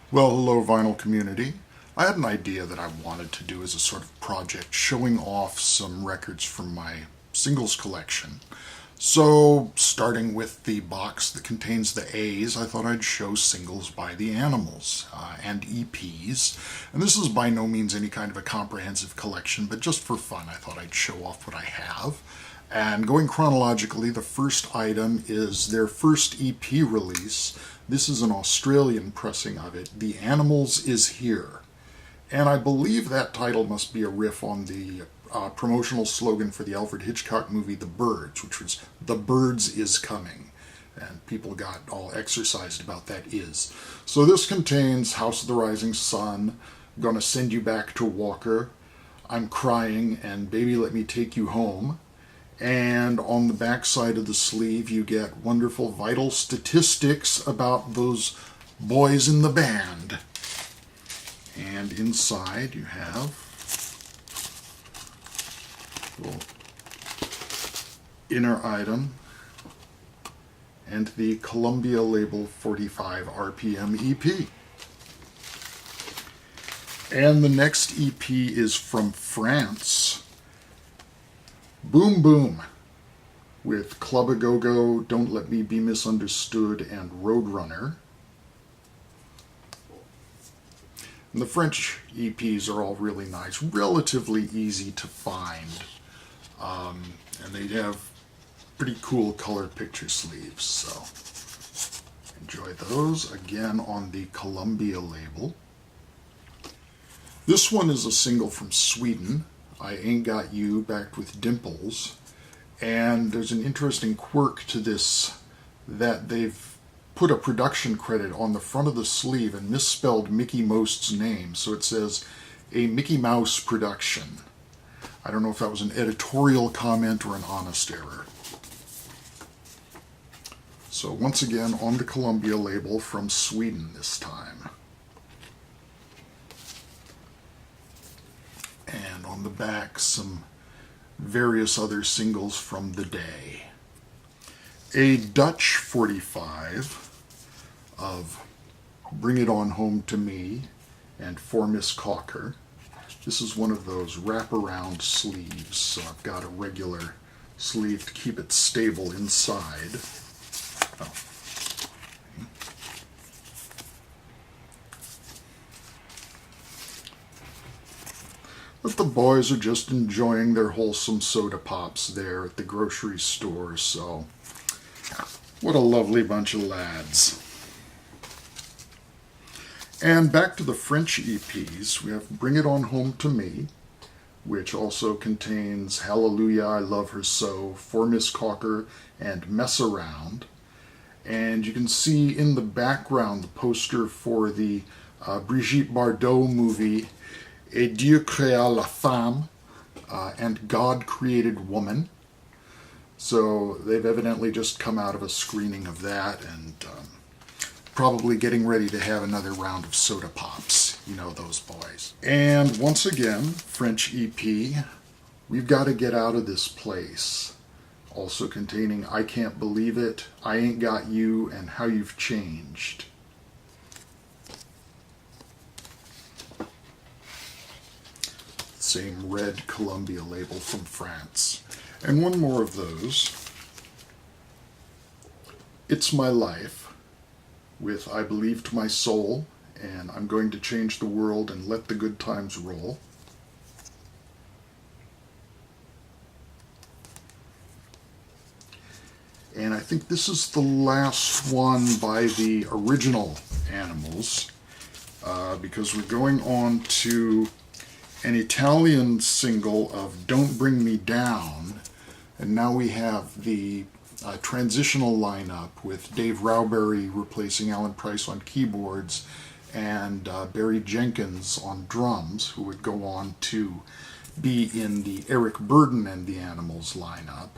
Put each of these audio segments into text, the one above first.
Well, hello, vinyl community. I had an idea that I wanted to do as a sort of project showing off some records from my singles collection. So, starting with the box that contains the A's, I thought I'd show singles by the Animals and EPs. And this is by no means any kind of a comprehensive collection, but just for fun, I thought I'd show off what I have. And going chronologically, the first item is their first EP release. This is an Australian pressing of it. The Animals is Here. And I believe that title must be a riff on the promotional slogan for the Alfred Hitchcock movie The Birds, which was "The Birds is Coming." And people got all exercised about that is. So this contains House of the Rising Sun, Gonna Send You Back to Walker, I'm Crying, and Baby Let Me Take You Home. And on the back side of the sleeve, you get wonderful vital statistics about those boys in the band. And inside you have a little inner item and the Columbia label 45 RPM EP. And the next EP is from France. Boom Boom, with Club A Go Go, Don't Let Me Be Misunderstood, and Roadrunner. And the French EPs are all really nice, relatively easy to find, and they have pretty cool color picture sleeves, so enjoy those. Again on the Columbia label. This one is a single from Sweden, I Ain't Got You, backed with Dimples. And there's an interesting quirk to this, that they've put a production credit on the front of the sleeve and misspelled Mickey Most's name. So it says, a Mickey Mouse production. I don't know if that was an editorial comment or an honest error. So once again, on the Columbia label from Sweden this time. And on the back, some various other singles from the day. A Dutch 45 of Bring It On Home to Me and For Miss Cocker. This is one of those wraparound sleeves, so I've got a regular sleeve to keep it stable inside. Oh. But the boys are just enjoying their wholesome soda pops there at the grocery store, so what a lovely bunch of lads. And back to the French EPs, we have Bring It On Home to Me, which also contains Hallelujah, I Love Her So, For Miss Cocker, and Mess Around. And you can see in the background the poster for the Brigitte Bardot movie Et Dieu créa la femme, and God Created Woman. So they've evidently just come out of a screening of that and probably getting ready to have another round of soda pops. You know those boys. And once again, French EP, We've Got to Get Out of This Place. Also containing I Can't Believe It, I Ain't Got You, and How You've Changed. Same red Columbia label from France. And one more of those. It's My Life, with I Believe to My Soul, and I'm Going to Change the World and Let the Good Times Roll. And I think this is the last one by the original Animals, because we're going on to an Italian single of Don't Bring Me Down, and now we have the transitional lineup with Dave Rowberry replacing Alan Price on keyboards and Barry Jenkins on drums, who would go on to be in the Eric Burdon and the Animals lineup.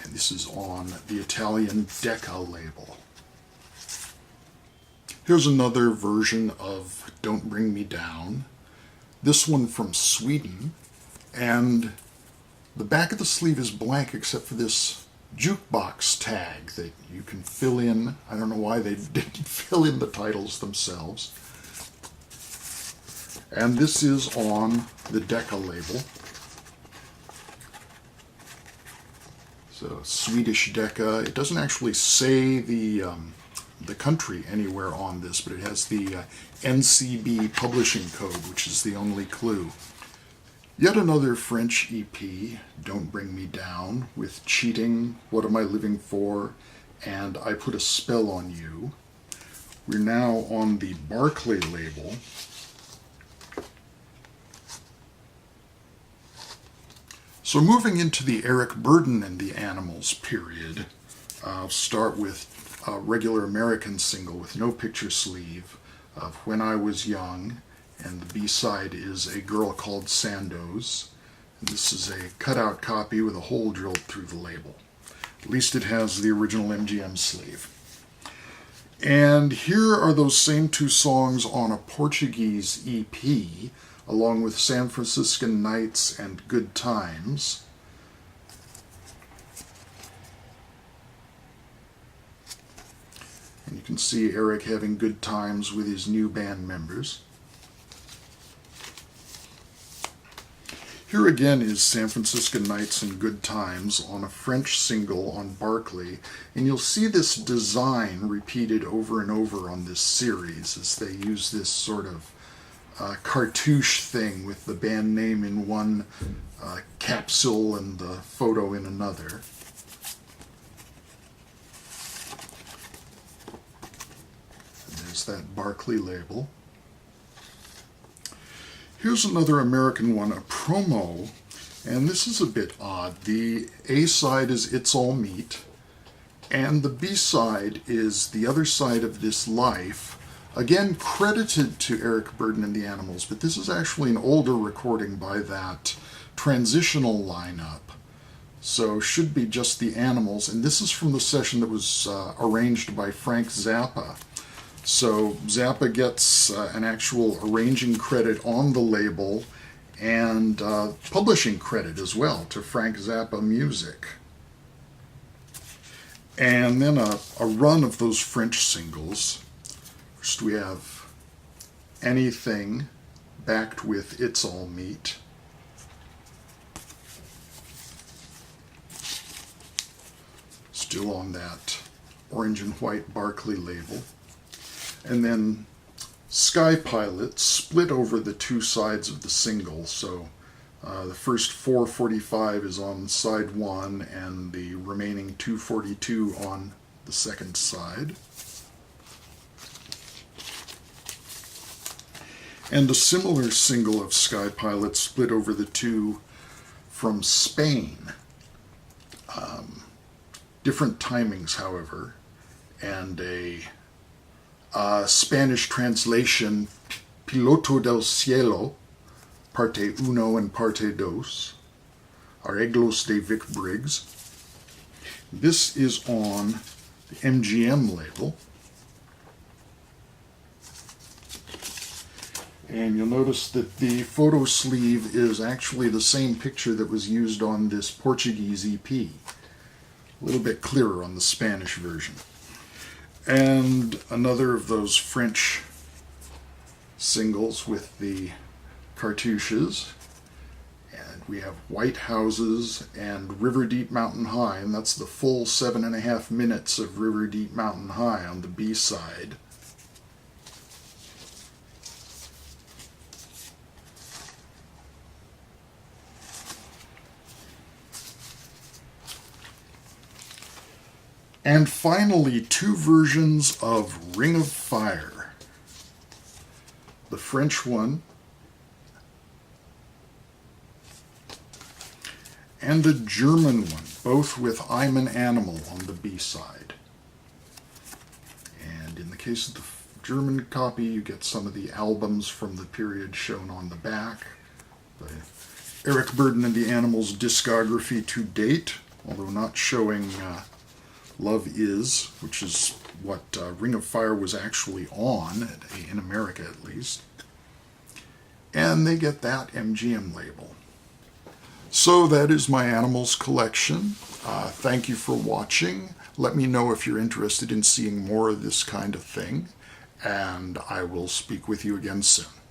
And this is on the Italian Decca label. Here's another version of Don't Bring Me Down. This one from Sweden. And the back of the sleeve is blank except for this jukebox tag that you can fill in. I don't know why they didn't fill in the titles themselves. And this is on the Decca label. So Swedish Decca. It doesn't actually say the country anywhere on this, but it has the NCB publishing code, which is the only clue. Yet another French EP, Don't Bring Me Down, with Cheating, What Am I Living For, and I Put a Spell on You. We're now on the Barclay label. So moving into the Eric Burdon and the Animals period, I'll start with a regular American single with no picture sleeve of When I Was Young, and the B-side is A Girl Called Sandoz. And this is a cutout copy with a hole drilled through the label. At least it has the original MGM sleeve. And here are those same two songs on a Portuguese EP, along with San Franciscan Nights and Good Times. And you can see Eric having good times with his new band members. Here again is San Francisco Nights and Good Times on a French single on Barclay, and you'll see this design repeated over and over on this series as they use this sort of cartouche thing with the band name in one capsule and the photo in another. And there's that Barclay label. Here's another American one, a promo, and this is a bit odd. The A-side is It's All Meat, and the B-side is The Other Side of This Life, again credited to Eric Burdon and the Animals, but this is actually an older recording by that transitional lineup. So should be just the Animals, and this is from the session that was arranged by Frank Zappa. So Zappa gets an actual arranging credit on the label and publishing credit as well to Frank Zappa Music. And then a run of those French singles. First we have Anything, backed with It's All Meat. Still on that orange and white Barclay label. And then Sky Pilot split over the two sides of the single. So the first 445 is on side one and the remaining 242 on the second side. And a similar single of Sky Pilot split over the two from Spain. Different timings, however, and a Spanish translation, Piloto del Cielo, parte uno and parte dos, Arreglos de Vic Briggs. This is on the MGM label. And you'll notice that the photo sleeve is actually the same picture that was used on this Portuguese EP. A little bit clearer on the Spanish version. And another of those French singles with the cartouches. And we have White Houses and River Deep Mountain High, and that's the full 7.5 minutes of River Deep Mountain High on the B-side. And finally, two versions of Ring of Fire. The French one and a German one, both with I'm an Animal on the B-side. And in the case of the German copy, you get some of the albums from the period shown on the back. The Eric Burdon and the Animals discography to date, although not showing Love Is, which is what Ring of Fire was actually on, in America at least. And they get that MGM label. So that is my animals collection. Thank you for watching. Let me know if you're interested in seeing more of this kind of thing, and I will speak with you again soon.